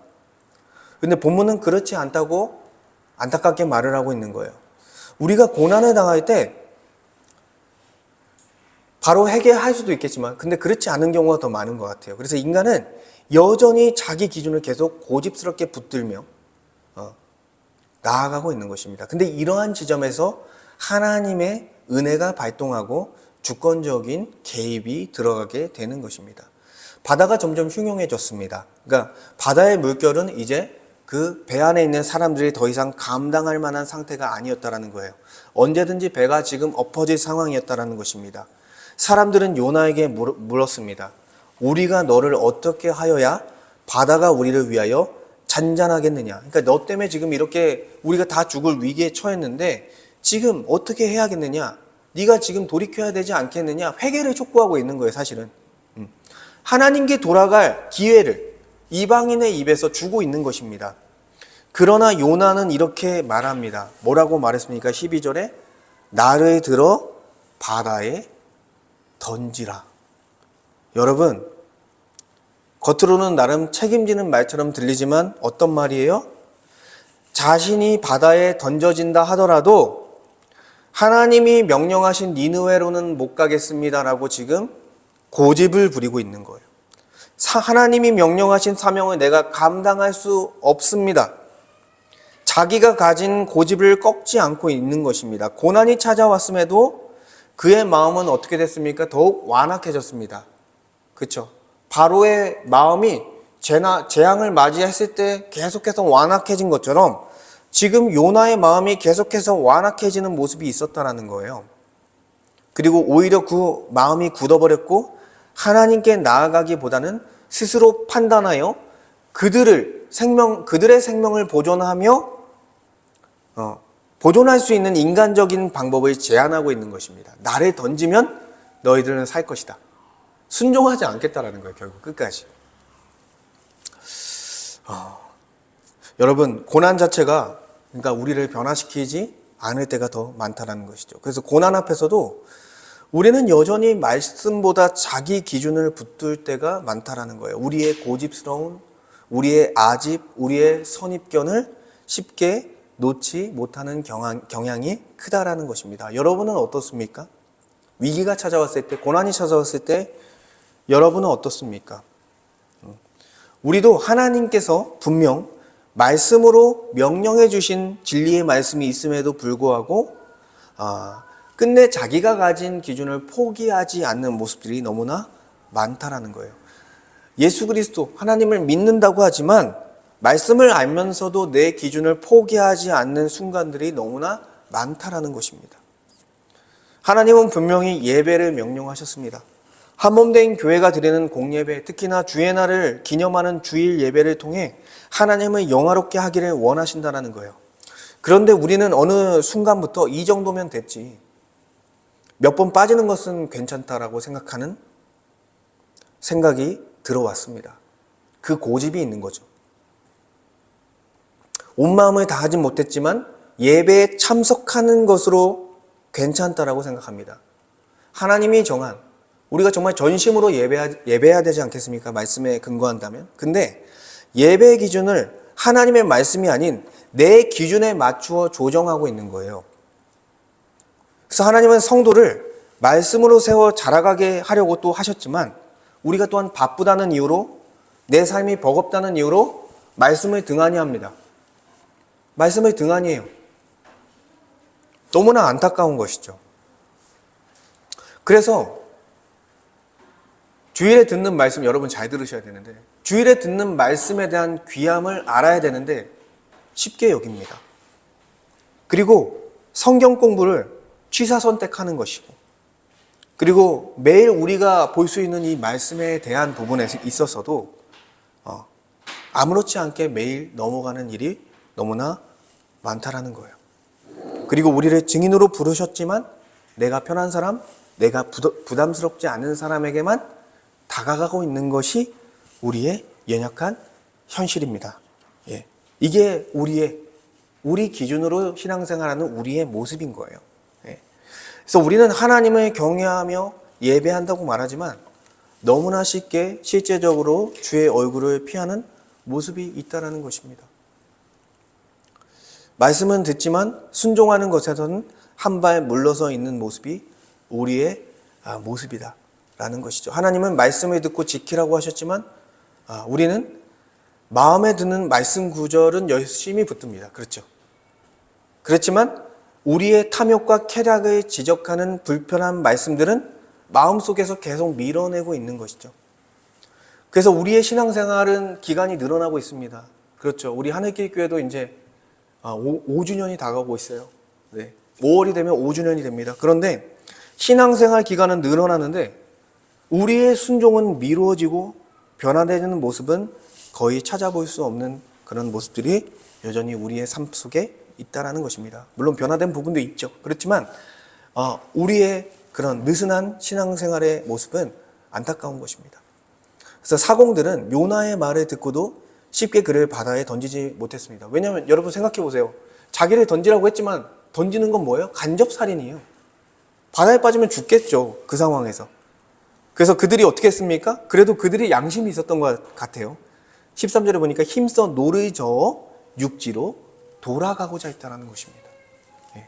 근데 본문은 그렇지 않다고 안타깝게 말을 하고 있는 거예요. 우리가 고난을 당할 때 바로 회개할 수도 있겠지만 근데 그렇지 않은 경우가 더 많은 것 같아요. 그래서 인간은 여전히 자기 기준을 계속 고집스럽게 붙들며 나아가고 있는 것입니다. 근데 이러한 지점에서 하나님의 은혜가 발동하고 주권적인 개입이 들어가게 되는 것입니다. 바다가 점점 흉흉해졌습니다. 그러니까 바다의 물결은 이제 그 배 안에 있는 사람들이 더 이상 감당할 만한 상태가 아니었다라는 거예요. 언제든지 배가 지금 엎어질 상황이었다라는 것입니다. 사람들은 요나에게 물었습니다. 우리가 너를 어떻게 하여야 바다가 우리를 위하여 잔잔하겠느냐. 그러니까 너 때문에 지금 이렇게 우리가 다 죽을 위기에 처했는데 지금 어떻게 해야겠느냐. 네가 지금 돌이켜야 되지 않겠느냐. 회개를 촉구하고 있는 거예요, 사실은. 하나님께 돌아갈 기회를 이방인의 입에서 주고 있는 것입니다. 그러나 요나는 이렇게 말합니다. 뭐라고 말했습니까? 12절에 나를 들어 바다에 던지라. 여러분, 겉으로는 나름 책임지는 말처럼 들리지만 어떤 말이에요? 자신이 바다에 던져진다 하더라도 하나님이 명령하신 니느웨로는 못 가겠습니다라고 지금 고집을 부리고 있는 거예요. 하나님이 명령하신 사명을 내가 감당할 수 없습니다. 자기가 가진 고집을 꺾지 않고 있는 것입니다. 고난이 찾아왔음에도 그의 마음은 어떻게 됐습니까? 더욱 완악해졌습니다. 그렇죠? 바로의 마음이 재앙을 맞이했을 때 계속해서 완악해진 것처럼 지금 요나의 마음이 계속해서 완악해지는 모습이 있었다는 거예요. 그리고 오히려 그 마음이 굳어버렸고 하나님께 나아가기보다는 스스로 판단하여 그들의 생명을 보존하며 보존할 수 있는 인간적인 방법을 제안하고 있는 것입니다. 나를 던지면 너희들은 살 것이다. 순종하지 않겠다라는 거예요, 결국 끝까지. 여러분, 고난 자체가 그러니까 우리를 변화시키지 않을 때가 더 많다라는 것이죠. 그래서 고난 앞에서도 우리는 여전히 말씀보다 자기 기준을 붙들 때가 많다라는 거예요. 우리의 고집스러운, 우리의 아집, 우리의 선입견을 쉽게 놓지 못하는 경향이 크다라는 것입니다. 여러분은 어떻습니까? 위기가 찾아왔을 때, 고난이 찾아왔을 때 여러분은 어떻습니까? 우리도 하나님께서 분명 말씀으로 명령해 주신 진리의 말씀이 있음에도 불구하고 끝내 자기가 가진 기준을 포기하지 않는 모습들이 너무나 많다라는 거예요. 예수 그리스도 하나님을 믿는다고 하지만 말씀을 알면서도 내 기준을 포기하지 않는 순간들이 너무나 많다라는 것입니다. 하나님은 분명히 예배를 명령하셨습니다. 한몸된 교회가 드리는 공예배, 특히나 주의 날을 기념하는 주일 예배를 통해 하나님을 영화롭게 하기를 원하신다는 거예요. 그런데 우리는 어느 순간부터 이 정도면 됐지, 몇 번 빠지는 것은 괜찮다라고 생각하는 생각이 들어왔습니다. 그 고집이 있는 거죠. 온 마음을 다하진 못했지만 예배에 참석하는 것으로 괜찮다라고 생각합니다. 하나님이 정한, 우리가 정말 전심으로 예배해야 되지 않겠습니까? 말씀에 근거한다면. 근데 예배의 기준을 하나님의 말씀이 아닌 내 기준에 맞추어 조정하고 있는 거예요. 그래서 하나님은 성도를 말씀으로 세워 자라가게 하려고 또 하셨지만 우리가 또한 바쁘다는 이유로, 내 삶이 버겁다는 이유로 말씀을 등한히 합니다. 말씀을 등한히 해요. 너무나 안타까운 것이죠. 그래서 주일에 듣는 말씀 여러분 잘 들으셔야 되는데, 주일에 듣는 말씀에 대한 귀함을 알아야 되는데 쉽게 여깁니다. 그리고 성경 공부를 취사선택하는 것이고, 그리고 매일 우리가 볼 수 있는 이 말씀에 대한 부분에 있어서도 아무렇지 않게 매일 넘어가는 일이 너무나 많다라는 거예요. 그리고 우리를 증인으로 부르셨지만 내가 편한 사람, 내가 부담스럽지 않은 사람에게만 다가가고 있는 것이 우리의 연약한 현실입니다. 예. 이게 우리 기준으로 신앙생활하는 우리의 모습인 거예요. 예. 그래서 우리는 하나님을 경외하며 예배한다고 말하지만 너무나 쉽게 실제적으로 주의 얼굴을 피하는 모습이 있다는 것입니다. 말씀은 듣지만 순종하는 것에서는 한 발 물러서 있는 모습이 우리의 모습이다라는 것이죠. 하나님은 말씀을 듣고 지키라고 하셨지만 우리는 마음에 드는 말씀 구절은 열심히 붙듭니다. 그렇죠? 그렇지만 우리의 탐욕과 쾌락을 지적하는 불편한 말씀들은 마음속에서 계속 밀어내고 있는 것이죠. 그래서 우리의 신앙생활은 기간이 늘어나고 있습니다. 그렇죠. 우리 하늘길 교회도 이제 5주년이 다가오고 있어요. 네. 5월이 되면 5주년이 됩니다. 그런데 신앙생활 기간은 늘어나는데 우리의 순종은 미루어지고 변화되는 모습은 거의 찾아볼 수 없는 그런 모습들이 여전히 우리의 삶 속에 있다라는 것입니다. 물론 변화된 부분도 있죠. 그렇지만 우리의 그런 느슨한 신앙생활의 모습은 안타까운 것입니다. 그래서 사공들은 요나의 말을 듣고도 쉽게 그를 바다에 던지지 못했습니다. 왜냐하면 여러분 생각해 보세요. 자기를 던지라고 했지만 던지는 건 뭐예요? 간접살인이에요. 바다에 빠지면 죽겠죠. 그 상황에서. 그래서 그들이 어떻게 했습니까? 그래도 그들이 양심이 있었던 것 같아요. 13절에 보니까 힘써 노를 저어 육지로 돌아가고자 했다는 것입니다. 예.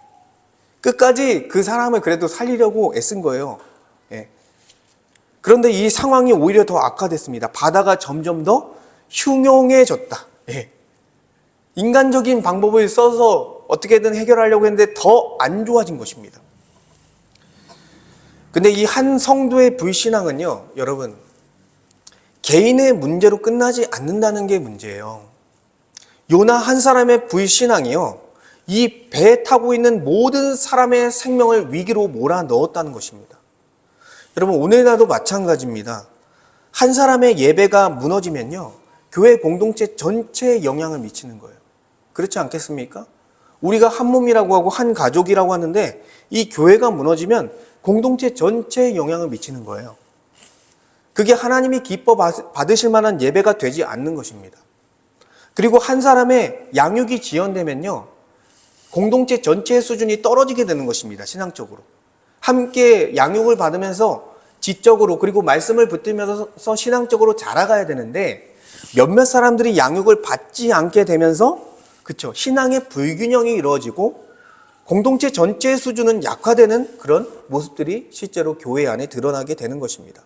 끝까지 그 사람을 그래도 살리려고 애쓴 거예요. 예. 그런데 이 상황이 오히려 더 악화됐습니다. 바다가 점점 더 흉흉해졌다. 예. 인간적인 방법을 써서 어떻게든 해결하려고 했는데 더 안 좋아진 것입니다. 근데 이 한 성도의 불신앙은요, 여러분, 개인의 문제로 끝나지 않는다는 게 문제예요. 요나 한 사람의 불신앙이요, 이 배에 타고 있는 모든 사람의 생명을 위기로 몰아넣었다는 것입니다. 여러분, 오늘날도 마찬가지입니다. 한 사람의 예배가 무너지면요, 교회 공동체 전체에 영향을 미치는 거예요. 그렇지 않겠습니까? 우리가 한 몸이라고 하고 한 가족이라고 하는데 이 교회가 무너지면 공동체 전체에 영향을 미치는 거예요. 그게 하나님이 기뻐 받으실 만한 예배가 되지 않는 것입니다. 그리고 한 사람의 양육이 지연되면요, 공동체 전체의 수준이 떨어지게 되는 것입니다. 신앙적으로. 함께 양육을 받으면서 지적으로 그리고 말씀을 붙들면서 신앙적으로 자라가야 되는데 몇몇 사람들이 양육을 받지 않게 되면서 그렇죠. 신앙의 불균형이 이루어지고 공동체 전체의 수준은 약화되는 그런 모습들이 실제로 교회 안에 드러나게 되는 것입니다.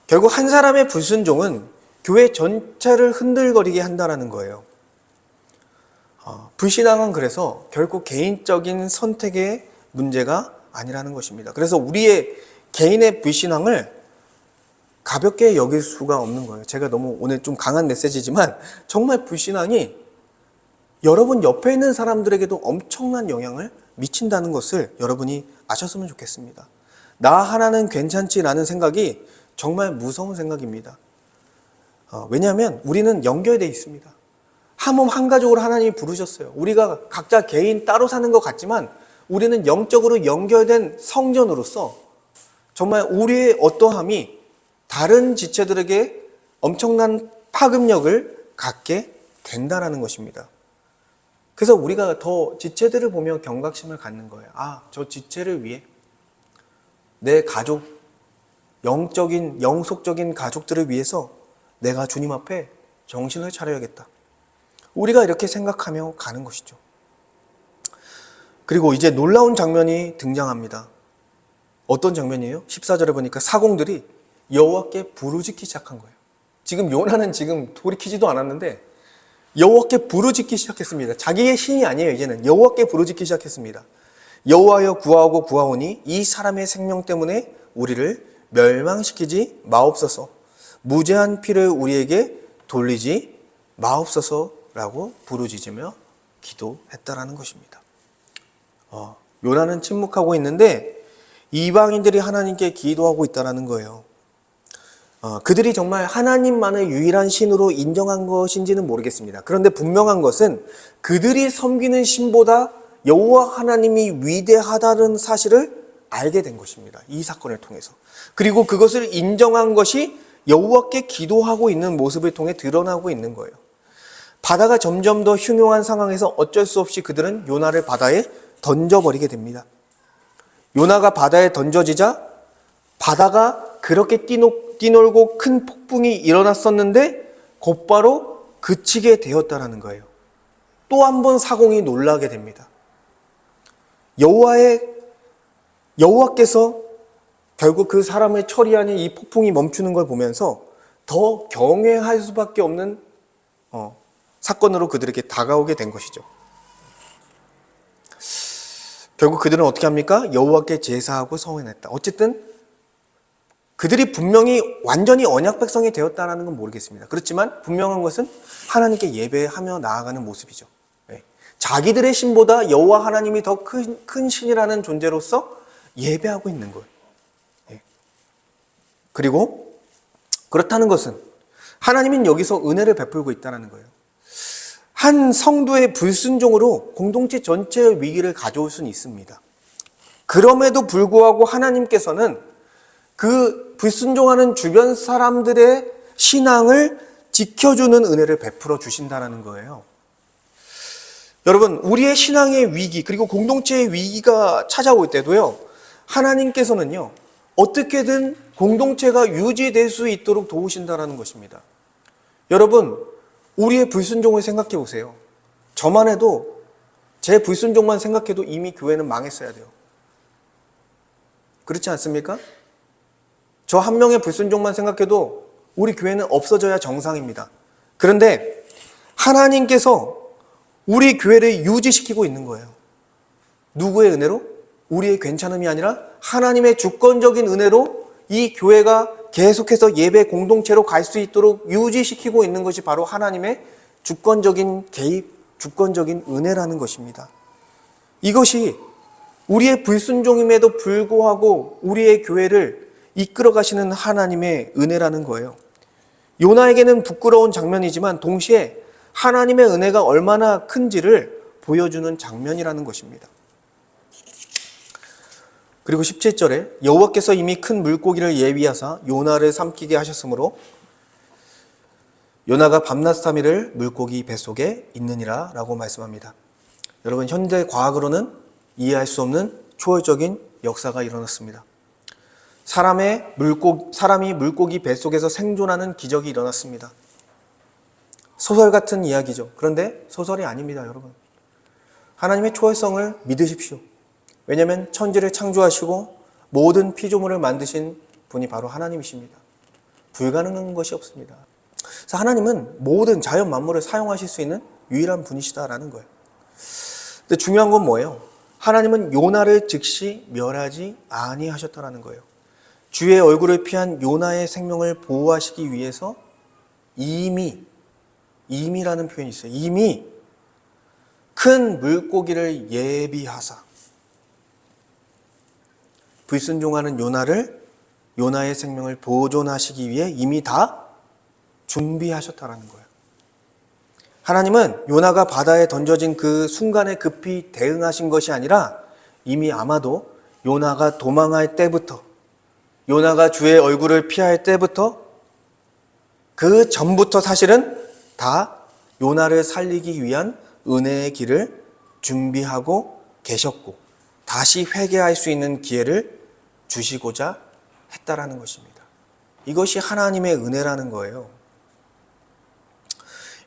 결국 한 사람의 불순종은 교회 전체를 흔들거리게 한다는 거예요. 불신앙은 그래서 결국 개인적인 선택의 문제가 아니라는 것입니다. 그래서 우리의 개인의 불신앙을 가볍게 여길 수가 없는 거예요. 제가 너무 오늘 좀 강한 메시지지만 정말 불신앙이 여러분 옆에 있는 사람들에게도 엄청난 영향을 미친다는 것을 여러분이 아셨으면 좋겠습니다. 나 하나는 괜찮지라는 생각이 정말 무서운 생각입니다. 왜냐하면 우리는 연결되어 있습니다. 한 몸 한 가족으로 하나님이 부르셨어요. 우리가 각자 개인 따로 사는 것 같지만 우리는 영적으로 연결된 성전으로서 정말 우리의 어떠함이 다른 지체들에게 엄청난 파급력을 갖게 된다는 것입니다. 그래서 우리가 더 지체들을 보며 경각심을 갖는 거예요. 저 지체를 위해 내 가족, 영속적인 가족들을 위해서 내가 주님 앞에 정신을 차려야겠다. 우리가 이렇게 생각하며 가는 것이죠. 그리고 이제 놀라운 장면이 등장합니다. 어떤 장면이에요? 14절에 보니까 사공들이 여호와께 부르짖기 시작한 거예요. 지금 요나는 지금 돌이키지도 않았는데 여호와께 부르짖기 시작했습니다. 자기의 신이 아니에요. 이제는 여호와께 부르짖기 시작했습니다. 여호와여 구하고 구하오니 이 사람의 생명 때문에 우리를 멸망시키지 마옵소서. 무죄한 피를 우리에게 돌리지 마옵소서라고 부르짖으며 기도했다라는 것입니다. 요나는 침묵하고 있는데 이방인들이 하나님께 기도하고 있다는 거예요. 그들이 정말 하나님만을 유일한 신으로 인정한 것인지는 모르겠습니다. 그런데 분명한 것은 그들이 섬기는 신보다 여호와 하나님이 위대하다는 사실을 알게 된 것입니다. 이 사건을 통해서. 그리고 그것을 인정한 것이 여호와께 기도하고 있는 모습을 통해 드러나고 있는 거예요. 바다가 점점 더 흉흉한 상황에서 어쩔 수 없이 그들은 요나를 바다에 던져버리게 됩니다. 요나가 바다에 던져지자 바다가 그렇게 뛰놀고 큰 폭풍이 일어났었는데 곧바로 그치게 되었다는 거예요. 또 한 번 사공이 놀라게 됩니다. 여호와께서 결국 그 사람을 처리하는 이 폭풍이 멈추는 걸 보면서 더 경외할 수밖에 없는 사건으로 그들에게 다가오게 된 것이죠. 결국 그들은 어떻게 합니까? 여호와께 제사하고 성회했다. 어쨌든 그들이 분명히 완전히 언약 백성이 되었다는 건 모르겠습니다. 그렇지만 분명한 것은 하나님께 예배하며 나아가는 모습이죠. 네. 자기들의 신보다 여호와 하나님이 더 큰 신이라는 존재로서 예배하고 있는 거예요. 네. 그리고 그렇다는 것은 하나님은 여기서 은혜를 베풀고 있다는 거예요. 한 성도의 불순종으로 공동체 전체의 위기를 가져올 수는 있습니다. 그럼에도 불구하고 하나님께서는 그 불순종하는 주변 사람들의 신앙을 지켜주는 은혜를 베풀어 주신다는 거예요. 여러분, 우리의 신앙의 위기 그리고 공동체의 위기가 찾아올 때도요, 하나님께서는요, 어떻게든 공동체가 유지될 수 있도록 도우신다는 것입니다. 여러분, 우리의 불순종을 생각해 보세요. 저만 해도, 제 불순종만 생각해도 이미 교회는 망했어야 돼요. 그렇지 않습니까? 저 한 명의 불순종만 생각해도 우리 교회는 없어져야 정상입니다. 그런데 하나님께서 우리 교회를 유지시키고 있는 거예요. 누구의 은혜로? 우리의 괜찮음이 아니라 하나님의 주권적인 은혜로 이 교회가 계속해서 예배 공동체로 갈 수 있도록 유지시키고 있는 것이 바로 하나님의 주권적인 개입, 주권적인 은혜라는 것입니다. 이것이 우리의 불순종임에도 불구하고 우리의 교회를 이끌어 가시는 하나님의 은혜라는 거예요. 요나에게는 부끄러운 장면이지만 동시에 하나님의 은혜가 얼마나 큰지를 보여주는 장면이라는 것입니다. 그리고 17절에 여호와께서 이미 큰 물고기를 예비하사 요나를 삼키게 하셨으므로 요나가 밤낮 3일을 물고기 뱃속에 있느니라 라고 말씀합니다. 여러분, 현대 과학으로는 이해할 수 없는 초월적인 역사가 일어났습니다. 사람이 물고기 뱃속에서 생존하는 기적이 일어났습니다. 소설 같은 이야기죠. 그런데 소설이 아닙니다, 여러분. 하나님의 초월성을 믿으십시오. 왜냐하면 천지를 창조하시고 모든 피조물을 만드신 분이 바로 하나님이십니다. 불가능한 것이 없습니다. 그래서 하나님은 모든 자연 만물을 사용하실 수 있는 유일한 분이시다라는 거예요. 근데 중요한 건 뭐예요? 하나님은 요나를 즉시 멸하지 아니하셨다라는 거예요. 주의 얼굴을 피한 요나의 생명을 보호하시기 위해서 이미라는 표현이 있어요. 이미 큰 물고기를 예비하사 불순종하는 요나의 생명을 보존하시기 위해 이미 다 준비하셨다라는 거예요. 하나님은 요나가 바다에 던져진 그 순간에 급히 대응하신 것이 아니라 이미 아마도 요나가 도망할 때부터, 요나가 주의 얼굴을 피할 때부터, 그 전부터 사실은 다 요나를 살리기 위한 은혜의 길을 준비하고 계셨고 다시 회개할 수 있는 기회를 주시고자 했다라는 것입니다. 이것이 하나님의 은혜라는 거예요.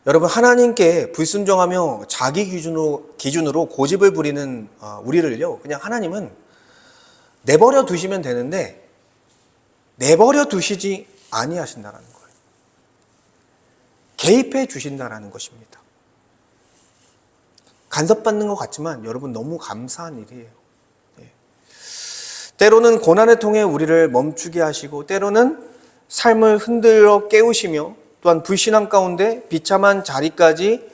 여러분, 하나님께 불순종하며 자기 기준으로 고집을 부리는 우리를요, 그냥 하나님은 내버려 두시면 되는데 내버려 두시지 아니하신다라는 거예요. 개입해 주신다라는 것입니다. 간섭받는 것 같지만 여러분, 너무 감사한 일이에요. 때로는 고난을 통해 우리를 멈추게 하시고 때로는 삶을 흔들어 깨우시며 또한 불신앙 가운데 비참한 자리까지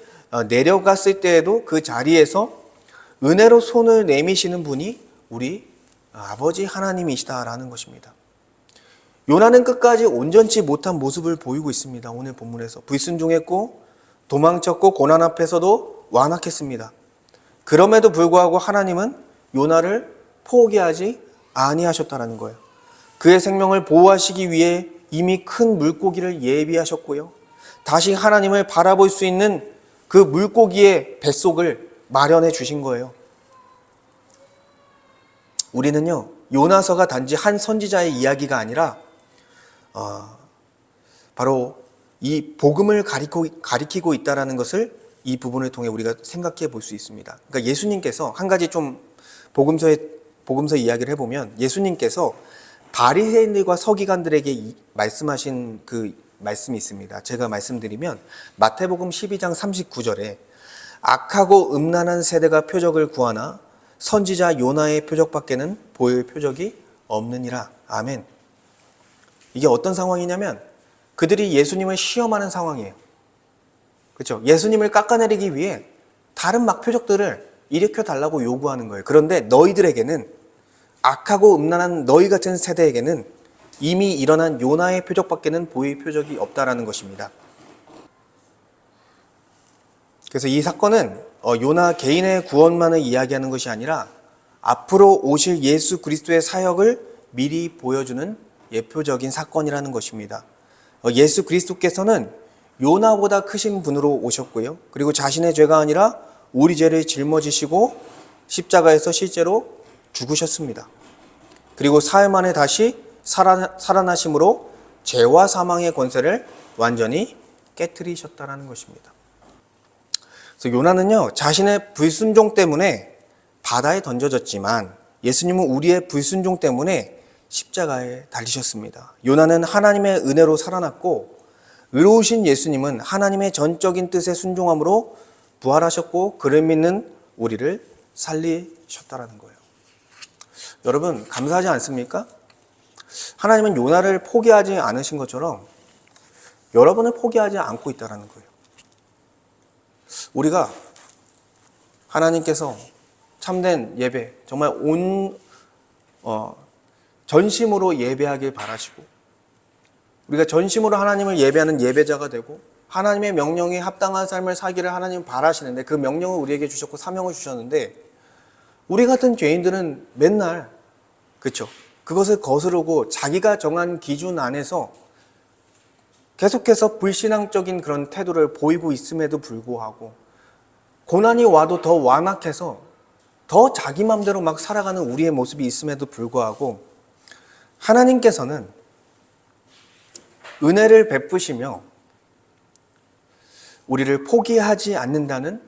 내려갔을 때에도 그 자리에서 은혜로 손을 내미시는 분이 우리 아버지 하나님이시다라는 것입니다. 요나는 끝까지 온전치 못한 모습을 보이고 있습니다. 오늘 본문에서 불순종했고 도망쳤고 고난 앞에서도 완악했습니다. 그럼에도 불구하고 하나님은 요나를 포기하지 아니하셨다라는 거예요. 그의 생명을 보호하시기 위해 이미 큰 물고기를 예비하셨고요. 다시 하나님을 바라볼 수 있는 그 물고기의 뱃속을 마련해 주신 거예요. 우리는요, 요나서가 단지 한 선지자의 이야기가 아니라 바로 이 복음을 가리키고 있다는 것을 이 부분을 통해 우리가 생각해 볼 수 있습니다. 그러니까 예수님께서 한 가지 좀 복음서 이야기를 해보면 예수님께서 바리새인들과 서기관들에게 말씀하신 그 말씀이 있습니다. 제가 말씀드리면 마태복음 12장 39절에 악하고 음란한 세대가 표적을 구하나 선지자 요나의 표적밖에는 보일 표적이 없느니라. 아멘. 이게 어떤 상황이냐면 그들이 예수님을 시험하는 상황이에요. 그렇죠? 예수님을 깎아내리기 위해 다른 막 표적들을 일으켜 달라고 요구하는 거예요. 그런데 너희들에게는, 악하고 음란한 너희 같은 세대에게는 이미 일어난 요나의 표적밖에는 보일 표적이 없다라는 것입니다. 그래서 이 사건은 요나 개인의 구원만을 이야기하는 것이 아니라 앞으로 오실 예수 그리스도의 사역을 미리 보여주는 예표적인 사건이라는 것입니다. 예수 그리스도께서는 요나보다 크신 분으로 오셨고요. 그리고 자신의 죄가 아니라 우리 죄를 짊어지시고 십자가에서 실제로 죽으셨습니다. 그리고 사흘 만에 다시 살아나심으로 죄와 사망의 권세를 완전히 깨트리셨다는 것입니다. 그래서 요나는요, 자신의 불순종 때문에 바다에 던져졌지만 예수님은 우리의 불순종 때문에 십자가에 달리셨습니다. 요나는 하나님의 은혜로 살아났고, 의로우신 예수님은 하나님의 전적인 뜻에 순종함으로 부활하셨고 그를 믿는 우리를 살리셨다는 거예요. 여러분, 감사하지 않습니까? 하나님은 요나를 포기하지 않으신 것처럼 여러분을 포기하지 않고 있다는 거예요. 우리가 하나님께서 참된 예배, 정말 전심으로 예배하길 바라시고, 우리가 전심으로 하나님을 예배하는 예배자가 되고 하나님의 명령에 합당한 삶을 살기를 하나님은 바라시는데, 그 명령을 우리에게 주셨고 사명을 주셨는데, 우리 같은 죄인들은 맨날, 그렇죠, 그것을 거스르고 자기가 정한 기준 안에서 계속해서 불신앙적인 그런 태도를 보이고 있음에도 불구하고, 고난이 와도 더 완악해서 더 자기 맘대로 막 살아가는 우리의 모습이 있음에도 불구하고, 하나님께서는 은혜를 베푸시며 우리를 포기하지 않는다는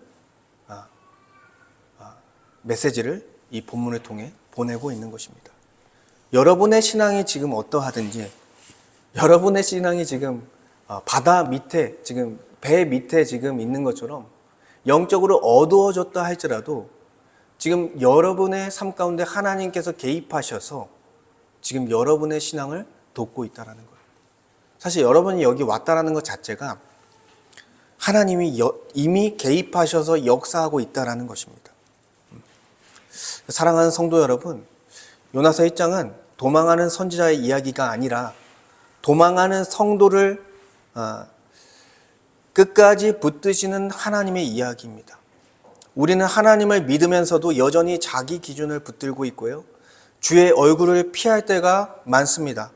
메시지를 이 본문을 통해 보내고 있는 것입니다. 여러분의 신앙이 지금 어떠하든지, 여러분의 신앙이 지금 바다 밑에, 지금 배 밑에 지금 있는 것처럼 영적으로 어두워졌다 할지라도 지금 여러분의 삶 가운데 하나님께서 개입하셔서 지금 여러분의 신앙을 돕고 있다는 거예요. 사실 여러분이 여기 왔다라는 것 자체가 하나님이 이미 개입하셔서 역사하고 있다는 것입니다. 사랑하는 성도 여러분, 요나서 1장은 도망하는 선지자의 이야기가 아니라 도망하는 성도를 끝까지 붙드시는 하나님의 이야기입니다. 우리는 하나님을 믿으면서도 여전히 자기 기준을 붙들고 있고요, 주의 얼굴을 피할 때가 많습니다.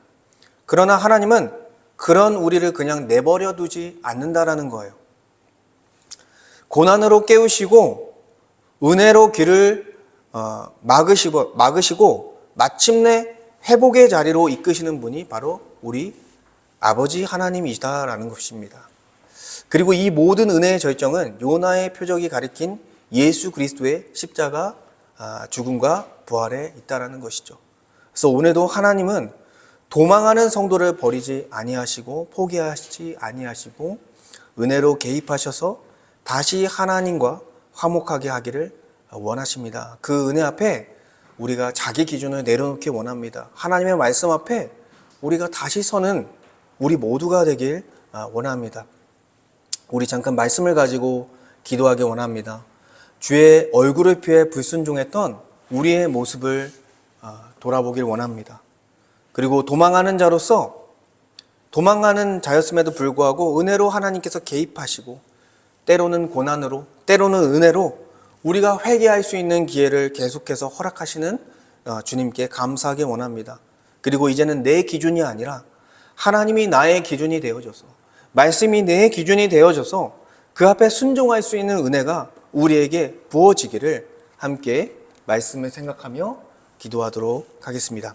그러나 하나님은 그런 우리를 그냥 내버려 두지 않는다라는 거예요. 고난으로 깨우시고 은혜로 길을 막으시고 마침내 회복의 자리로 이끄시는 분이 바로 우리 아버지 하나님이시다라는 것입니다. 그리고 이 모든 은혜의 절정은 요나의 표적이 가리킨 예수 그리스도의 십자가 죽음과 부활에 있다라는 것이죠. 그래서 오늘도 하나님은 도망하는 성도를 버리지 아니하시고 포기하시지 아니하시고 은혜로 개입하셔서 다시 하나님과 화목하게 하기를 원하십니다. 그 은혜 앞에 우리가 자기 기준을 내려놓기 원합니다. 하나님의 말씀 앞에 우리가 다시 서는 우리 모두가 되길 원합니다. 우리 잠깐 말씀을 가지고 기도하기 원합니다. 주의 얼굴을 피해 불순종했던 우리의 모습을 돌아보길 원합니다. 그리고 도망하는 자로서 도망가는 자였음에도 불구하고 은혜로 하나님께서 개입하시고 때로는 고난으로 때로는 은혜로 우리가 회개할 수 있는 기회를 계속해서 허락하시는 주님께 감사하기 원합니다. 그리고 이제는 내 기준이 아니라 하나님이 나의 기준이 되어져서, 말씀이 내 기준이 되어져서 그 앞에 순종할 수 있는 은혜가 우리에게 부어지기를 함께 말씀을 생각하며 기도하도록 하겠습니다.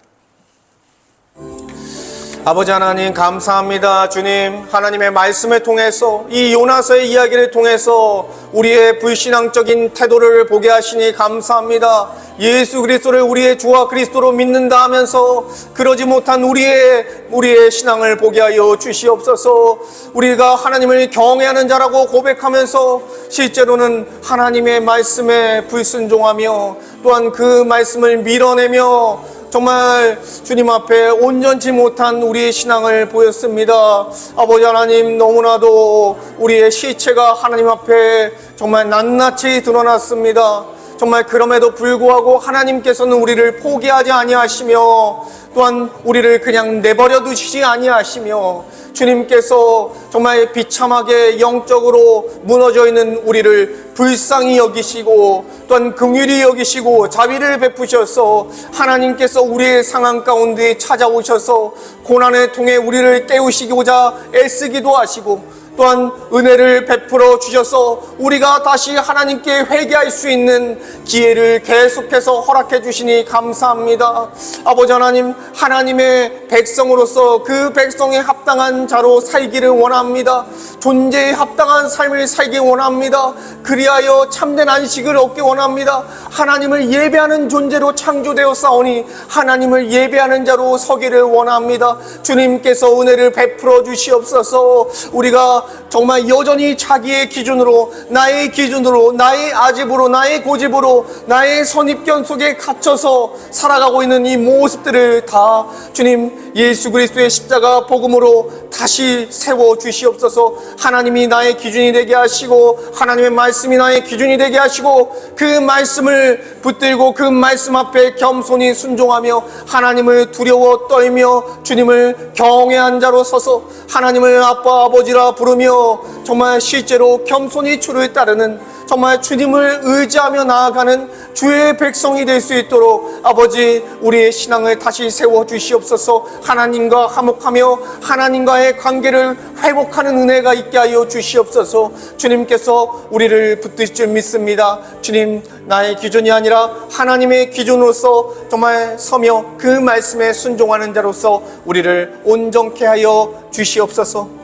아버지 하나님, 감사합니다. 주님, 하나님의 말씀을 통해서 이 요나서의 이야기를 통해서 우리의 불신앙적인 태도를 보게 하시니 감사합니다. 예수 그리스도를 우리의 주와 그리스도로 믿는다 하면서 그러지 못한 우리의 신앙을 보게 하여 주시옵소서. 우리가 하나님을 경외하는 자라고 고백하면서 실제로는 하나님의 말씀에 불순종하며 또한 그 말씀을 밀어내며 정말 주님 앞에 온전치 못한 우리의 신앙을 보였습니다. 아버지 하나님, 너무나도 우리의 시체가 하나님 앞에 정말 낱낱이 드러났습니다. 정말 그럼에도 불구하고 하나님께서는 우리를 포기하지 아니하시며 또한 우리를 그냥 내버려 두시지 아니하시며 주님께서 정말 비참하게 영적으로 무너져 있는 우리를 불쌍히 여기시고 또한 긍휼히 여기시고 자비를 베푸셔서 하나님께서 우리의 상황 가운데 찾아오셔서 고난을 통해 우리를 깨우시고자 애쓰기도 하시고 또한 은혜를 베풀어 주셔서 우리가 다시 하나님께 회개할 수 있는 기회를 계속해서 허락해 주시니 감사합니다. 아버지 하나님, 하나님의 백성으로서 그 백성에 합당한 자로 살기를 원합니다. 존재에 합당한 삶을 살기 원합니다. 그리하여 참된 안식을 얻기 원합니다. 하나님을 예배하는 존재로 창조되었사오니 하나님을 예배하는 자로 서기를 원합니다. 주님께서 은혜를 베풀어 주시옵소서. 우리가 정말 여전히 자기의 기준으로, 나의 기준으로, 나의 아집으로, 나의 고집으로, 나의 선입견 속에 갇혀서 살아가고 있는 이 모습들을 다 주님 예수 그리스도의 십자가 복음으로 다시 세워 주시옵소서. 하나님이 나의 기준이 되게 하시고 하나님의 말씀이 나의 기준이 되게 하시고 그 말씀을 붙들고 그 말씀 앞에 겸손히 순종하며 하나님을 두려워 떨며 주님을 경외한 자로 서서 하나님을 아빠 아버지라 부르며 정말 실제로 겸손히 주를 따르는 정말 주님을 의지하며 나아가는 주의 백성이 될 수 있도록 아버지 우리의 신앙을 다시 세워 주시옵소서. 하나님과 화목하며 하나님과의 관계를 회복하는 은혜가 있게 하여 주시옵소서. 주님께서 우리를 붙드실 줄 믿습니다. 주님, 나의 기준이 아니라 하나님의 기준으로서 정말 서며 그 말씀에 순종하는 자로서 우리를 온전케 하여 주시옵소서.